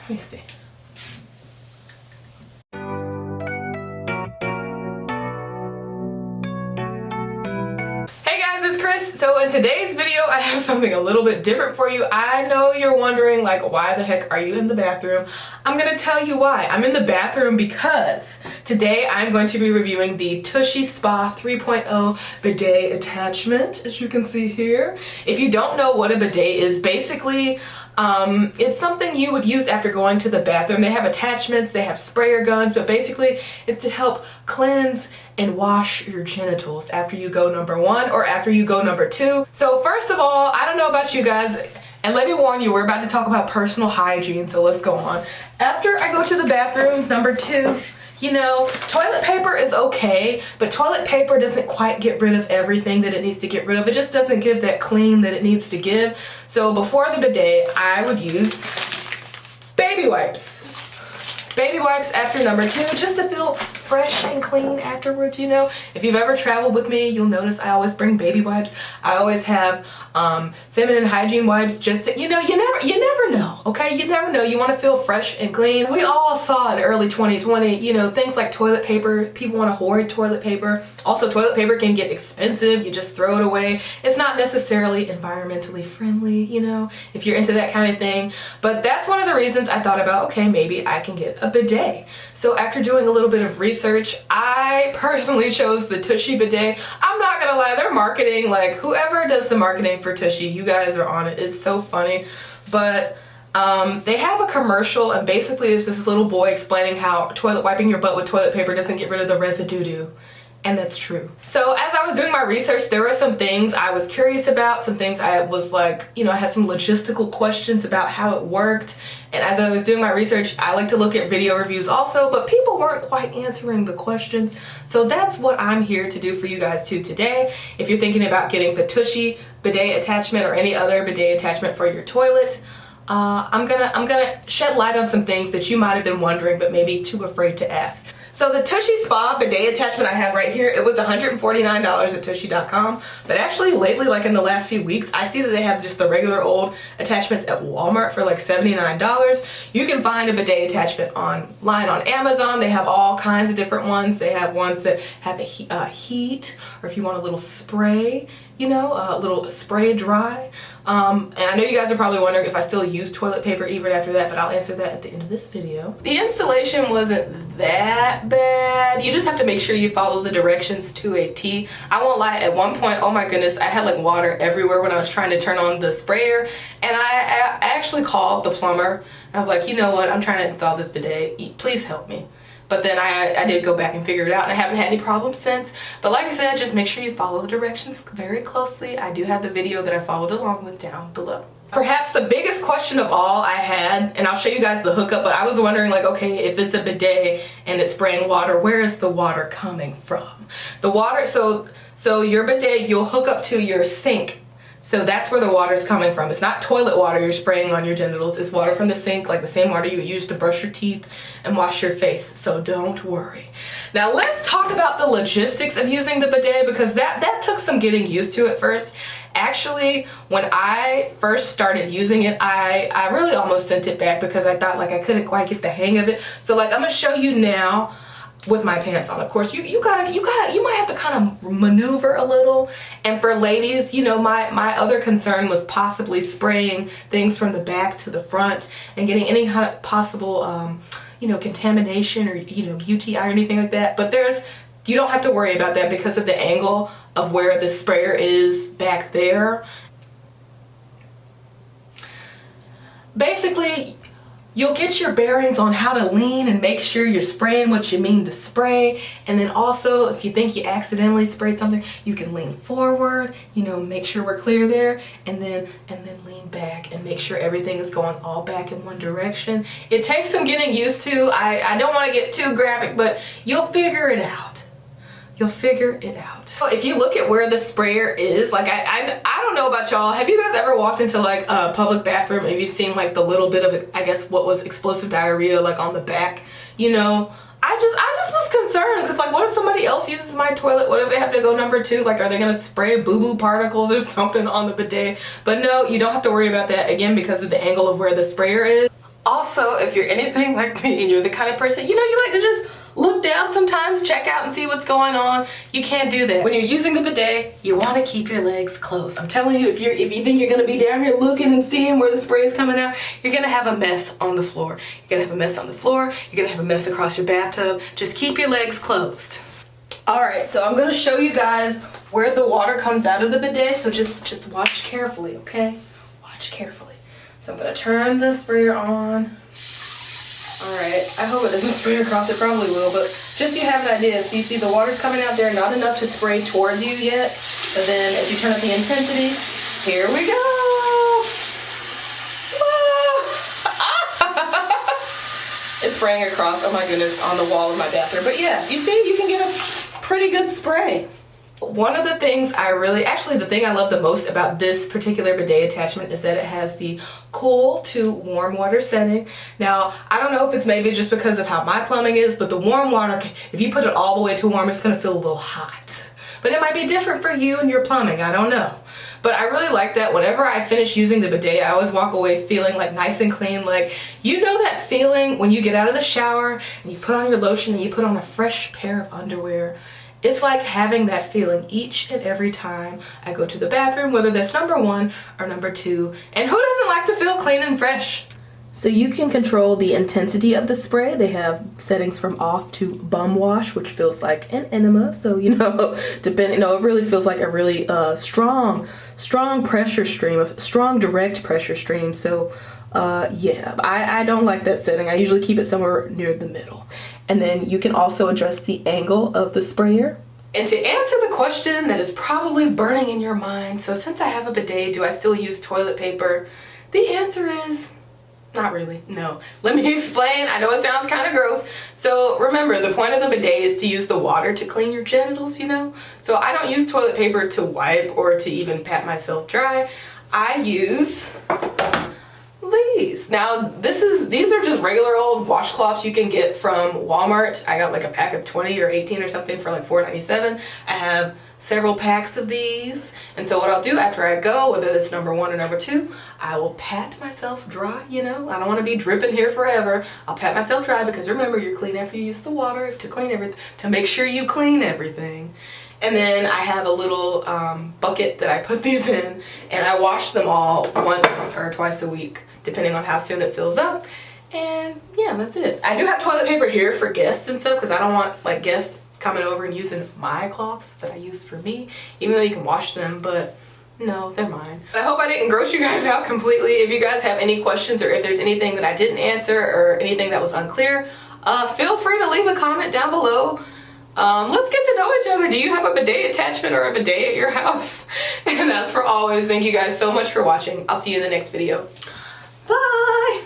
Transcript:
Let me see. Hey guys, it's Chris. So in today's video, I have something a little bit different for you. I know you're wondering, like, why the heck are you in the bathroom? I'm gonna tell you why. I'm in the bathroom because today I'm going to be reviewing the Tushy Spa 3.0 bidet attachment, as you can see here. If you don't know what a bidet is, basically, it's something you would use after going to the bathroom. They have attachments, they have sprayer guns, but basically it's to help cleanse and wash your genitals after you go number one or after you go number two. So first of all, I don't know about you guys, and let me warn you, we're about to talk about personal hygiene, so let's go on. After I go to the bathroom, number two, you know, toilet paper is okay, but toilet paper doesn't quite get rid of everything that it needs to get rid of. It just doesn't give that clean that it needs to give. So before the bidet, I would use baby wipes. Baby wipes after number two, just to feel fresh and clean afterwards, you know. If you've ever traveled with me, you'll notice I always bring baby wipes. I always have feminine hygiene wipes, just to, you know, you never know, okay? You never know. You want to feel fresh and clean. We all saw in early 2020, you know, things like toilet paper. People want to hoard toilet paper. Also, toilet paper can get expensive. You just throw it away. It's not necessarily environmentally friendly, you know, if you're into that kind of thing. But that's one of the reasons I thought about, okay, maybe I can get a bidet. So after doing a little bit of research, I personally chose the Tushy bidet. I'm not gonna lie, their marketing, like whoever does the marketing for Tushy, you guys are on it. It's so funny. But they have a commercial, and basically it's this little boy explaining how wiping your butt with toilet paper doesn't get rid of the residue. And that's true. So as I was doing my research, there were some things I was curious about, some things I was like, you know, I had some logistical questions about how it worked. And as I was doing my research, I like to look at video reviews also, but people weren't quite answering the questions. So that's what I'm here to do for you guys too today. If you're thinking about getting the Tushy bidet attachment or any other bidet attachment for your toilet, I'm gonna shed light on some things that you might have been wondering but maybe too afraid to ask. So the Tushy Spa bidet attachment I have right here, it was $149 at Tushy.com, but actually lately, like in the last few weeks, I see that they have just the regular old attachments at Walmart for like $79. You can find a bidet attachment online on Amazon. They have all kinds of different ones. They have ones that have a heat, or if you want a little spray, you know, a little spray dry. And I know you guys are probably wondering if I still use toilet paper even after that, but I'll answer that at the end of this video. The installation wasn't that bad. You just have to make sure you follow the directions to a T. I won't lie, at one point, oh my goodness, I had like water everywhere when I was trying to turn on the sprayer, and I actually called the plumber. I was like, you know what, I'm trying to install this bidet, please help me. But then I did go back and figure it out, and I haven't had any problems since. But like I said, just make sure you follow the directions very closely. I do have the video that I followed along with down below. Perhaps the biggest question of all I had, and I'll show you guys the hookup, but I was wondering, like, okay, if it's a bidet and it's spraying water, where is the water coming from? The water, so your bidet, you'll hook up to your sink. So that's where the water's coming from. It's not toilet water you're spraying on your genitals. It's water from the sink, like the same water you would use to brush your teeth and wash your face. So don't worry. Now let's talk about the logistics of using the bidet, because that took some getting used to at first. Actually, when I first started using it, I really almost sent it back because I thought like I couldn't quite get the hang of it. So like I'm gonna show you now with my pants on. Of course, you might have to kind of maneuver a little. And for ladies, you know, my other concern was possibly spraying things from the back to the front and getting any kind of possible, you know, contamination or, you know, UTI or anything like that. But you don't have to worry about that because of the angle of where the sprayer is back there. Basically, you'll get your bearings on how to lean and make sure you're spraying what you mean to spray. And then also, if you think you accidentally sprayed something, you can lean forward, you know, make sure we're clear there, and then lean back and make sure everything is going all back in one direction. It takes some getting used to. I don't want to get too graphic, but you'll figure it out. You'll figure it out. So if you look at where the sprayer is, like I don't know about y'all, have you guys ever walked into like a public bathroom and you've seen like the little bit of, I guess what was explosive diarrhea like on the back, you know? I just was concerned because like what if somebody else uses my toilet? What if they have to go number two? Like are they gonna spray boo-boo particles or something on the bidet? But no, you don't have to worry about that, again, because of the angle of where the sprayer is. Also, if you're anything like me and you're the kind of person, you know, you like to just look down sometimes, check out and see what's going on. You can't do that. When you're using the bidet, you want to keep your legs closed. I'm telling you, if you think you're going to be down here looking and seeing where the spray is coming out, you're going to have a mess on the floor. You're going to have a mess on the floor. You're going to have a mess across your bathtub. Just keep your legs closed. All right, so I'm going to show you guys where the water comes out of the bidet, so just watch carefully, okay? Watch carefully. So I'm going to turn the sprayer on. Alright, I hope it doesn't spray across, it probably will, but just so you have an idea, so you see the water's coming out there, not enough to spray towards you yet, but then as you turn up the intensity, here we go! It's spraying across, oh my goodness, on the wall of my bathroom, but yeah, you see, you can get a pretty good spray. One of the things the thing I love the most about this particular bidet attachment is that it has the cool to warm water setting. Now, I don't know if it's maybe just because of how my plumbing is, but the warm water, if you put it all the way to warm, it's gonna feel a little hot. But it might be different for you and your plumbing, I don't know. But I really like that whenever I finish using the bidet, I always walk away feeling like nice and clean. Like, you know that feeling when you get out of the shower and you put on your lotion and you put on a fresh pair of underwear? It's like having that feeling each and every time I go to the bathroom, whether that's number 1 or number 2. And who doesn't like to feel clean and fresh? So you can control the intensity of the spray. They have settings from off to bum wash, which feels like an enema. So, you know, it really feels like a really strong pressure stream, a strong direct pressure stream. So yeah, I don't like that setting. I usually keep it somewhere near the middle. And then you can also adjust the angle of the sprayer. And to answer the question that is probably burning in your mind, so since I have a bidet, do I still use toilet paper? The answer is not really, no. Let me explain. I know it sounds kind of gross. So remember, the point of the bidet is to use the water to clean your genitals, you know? So I don't use toilet paper to wipe or to even pat myself dry. I use these. Now, these are just regular old washcloths you can get from Walmart. I got like a pack of 20 or 18 or something for like $4.97. I have several packs of these, and so what I'll do after I go, whether it's number 1 or number 2, I will pat myself dry, you know? I don't want to be dripping here forever. I'll pat myself dry because remember, you're clean after you use the water to clean everything, to make sure you clean everything. And then I have a little bucket that I put these in, and I wash them all once or twice a week, depending on how soon it fills up. And yeah, that's it. I do have toilet paper here for guests and stuff because I don't want like guests coming over and using my cloths that I use for me, even though you can wash them, but no, they're mine. I hope I didn't gross you guys out completely. If you guys have any questions or if there's anything that I didn't answer or anything that was unclear, feel free to leave a comment down below. Let's get to know each other. Do you have a bidet attachment or a bidet at your house? And as for always, thank you guys so much for watching. I'll see you in the next video. Bye!